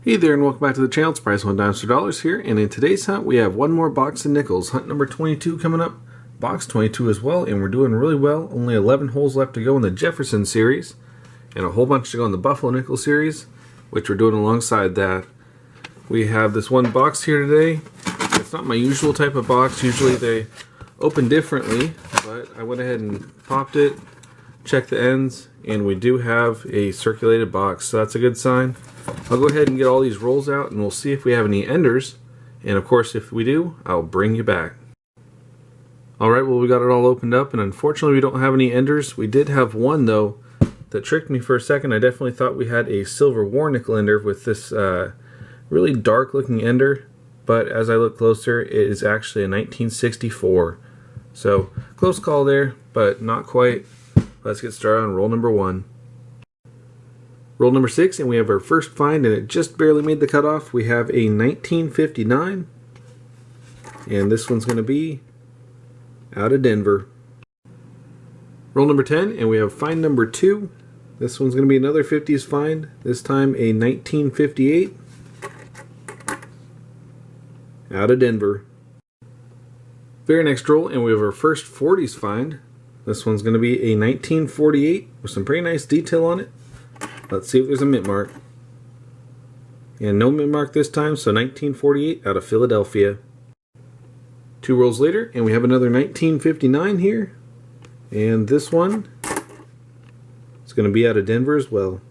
Hey there and welcome back to the channel. It's Bryson on Dimes for Dollars here, and in today's hunt we have one more box of nickels. Hunt number 22 coming up, box 22 as well, and we're doing really well. Only 11 holes left to go in the Jefferson series, and a whole bunch to go in the Buffalo Nickel series, which we're doing alongside that. We have this one box here today. It's not my usual type of box. Usually they open differently, but I went ahead and popped it, checked the ends, and we do have a circulated box, so that's a good sign. I'll go ahead and get all these rolls out and we'll see if we have any enders, and of course if we do, I'll bring you back. Alright, well we got it all opened up, and unfortunately we don't have any enders. We did have one though that tricked me for a second. I definitely thought we had a silver war nickel ender with this really dark looking ender, but as I look closer it is actually a 1964. So close call there, but not quite. Let's get started on roll number 1. Roll number 6, and we have our first find, and it just barely made the cutoff. We have a 1959, and this one's going to be out of Denver. Roll number 10, and we have find number 2. This one's going to be another 50s find, this time a 1958 out of Denver. Very next roll, and we have our first 40s find. This one's going to be a 1948 with some pretty nice detail on it. Let's see if there's a mint mark. And no mint mark this time, so 1948 out of Philadelphia. 2 rolls later, and we have another 1959 here. And this one is going to be out of Denver as well.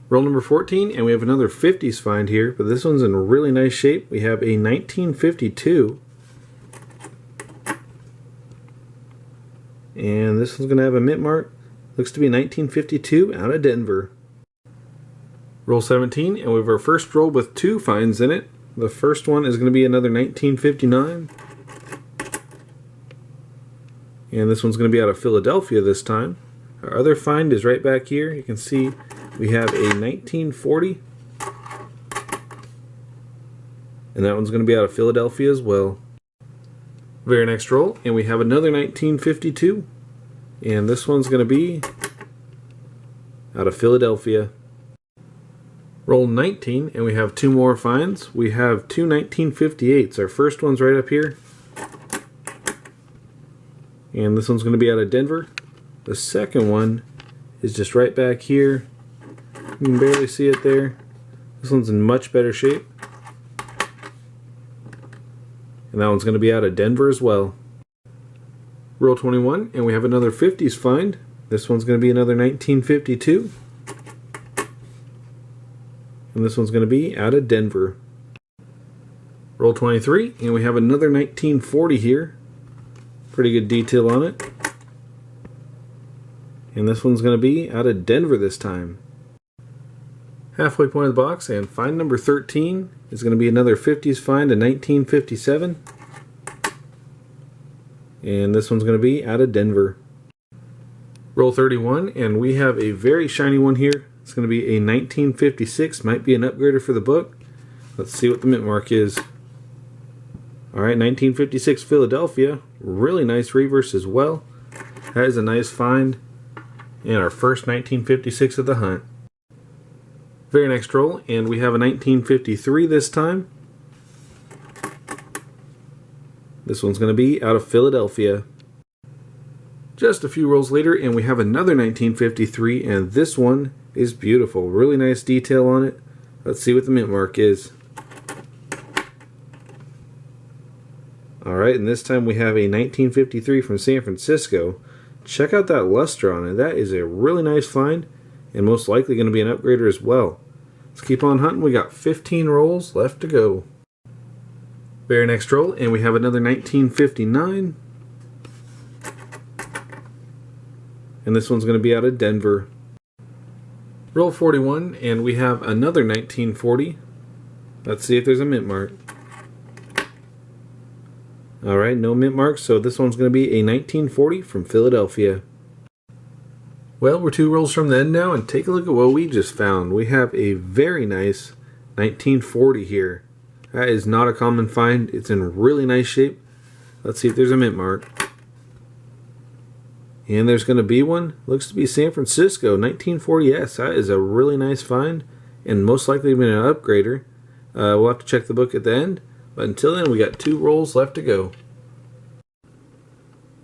Roll number 14, and we have another 50s find here, but this one's in really nice shape. We have a 1952. And this one's going to have a mint mark. Looks to be 1952 out of Denver. Roll 17, and we have our first roll with 2 finds in it. The first one is going to be another 1959. And this one's going to be out of Philadelphia this time. Our other find is right back here. You can see we have a 1940. And that one's going to be out of Philadelphia as well. Very next roll, and we have another 1952. And this one's going to be out of Philadelphia. Roll 19, and we have 2 more finds. We have 2 1958s. Our first one's right up here. And this one's going to be out of Denver. The second one is just right back here. You can barely see it there. This one's in much better shape. And that one's going to be out of Denver as well. Roll 21, and we have another 50s find. This one's going to be another 1952. And this one's going to be out of Denver. Roll 23, and we have another 1940 here. Pretty good detail on it. And this one's going to be out of Denver this time. Halfway point of the box, and find number 13 is going to be another 50s find, a 1957. And this one's going to be out of Denver. Roll 31, and we have a very shiny one here. It's going to be a 1956, might be an upgrader for the book. Let's see what the mint mark is. Alright, 1956 Philadelphia. Really nice reverse as well. That is a nice find. And our first 1956 of the hunt. Very next roll, and we have a 1953 this time. This one's going to be out of Philadelphia. Just a few rolls later, and we have another 1953, and this one is beautiful. Really nice detail on it. Let's see what the mint mark is. Alright, and this time we have a 1953 from San Francisco. Check out that luster on it. That is a really nice find, and most likely going to be an upgrader as well. Let's keep on hunting. We got 15 rolls left to go. Very next roll, and we have another 1959. And this one's going to be out of Denver. Roll 41, and we have another 1940. Let's see if there's a mint mark. Alright, no mint mark, so this one's going to be a 1940 from Philadelphia. Well, we're 2 rolls from the end now, and take a look at what we just found. We have a very nice 1940 here. That is not a common find. It's in really nice shape. Let's see if there's a mint mark. And there's going to be one. Looks to be San Francisco, 1940S. That is a really nice find. and most likely even an upgrader. We'll have to check the book at the end, but until then we got 2 rolls left to go.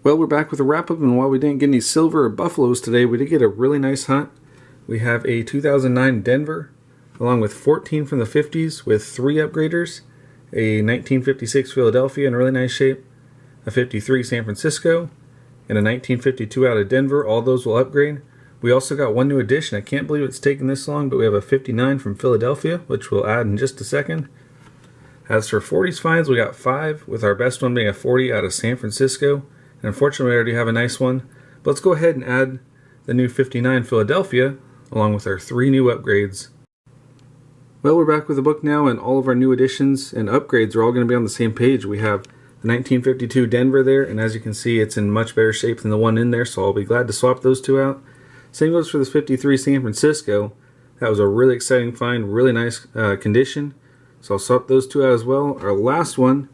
Well, we're back with a wrap-up, and while we didn't get any silver or buffaloes today, we did get a really nice hunt. We have a 2009 Denver, along with 14 from the 50s with 3 upgraders, a 1956 Philadelphia in really nice shape, a 53 San Francisco, and a 1952 out of Denver. All those will upgrade. We also got 1 new addition. I can't believe it's taken this long, but we have a 59 from Philadelphia, which we'll add in just a second. As for 40s finds, we got 5, with our best one being a 40 out of San Francisco. And unfortunately, we already have a nice one. But let's go ahead and add the new 59 Philadelphia, along with our 3 new upgrades. Well, we're back with the book now, and all of our new additions and upgrades are all going to be on the same page. We have the 1952 Denver there, and as you can see, it's in much better shape than the one in there, so I'll be glad to swap those 2 out. Same goes for this 53 San Francisco. That was a really exciting find, really nice condition, so I'll swap those 2 out as well. Our last one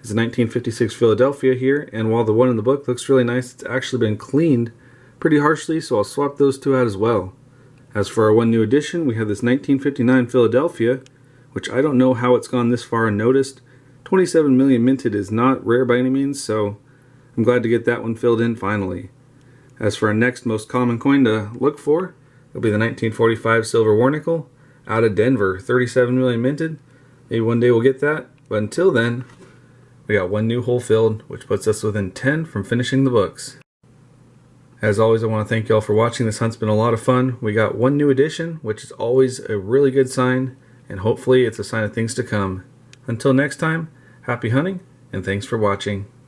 is the 1956 Philadelphia here, and while the one in the book looks really nice, it's actually been cleaned pretty harshly, so I'll swap those 2 out as well. As for our 1 new addition, we have this 1959 Philadelphia, which I don't know how it's gone this far unnoticed. 27 million minted is not rare by any means, so I'm glad to get that one filled in finally. As for our next most common coin to look for, it'll be the 1945 Silver War Nickel out of Denver, 37 million minted. Maybe one day we'll get that, but until then, we got 1 new hole filled, which puts us within 10 from finishing the books. As always, I want to thank you all for watching. This hunt's been a lot of fun. We got 1 new addition, which is always a really good sign, and hopefully it's a sign of things to come. Until next time, happy hunting, and thanks for watching.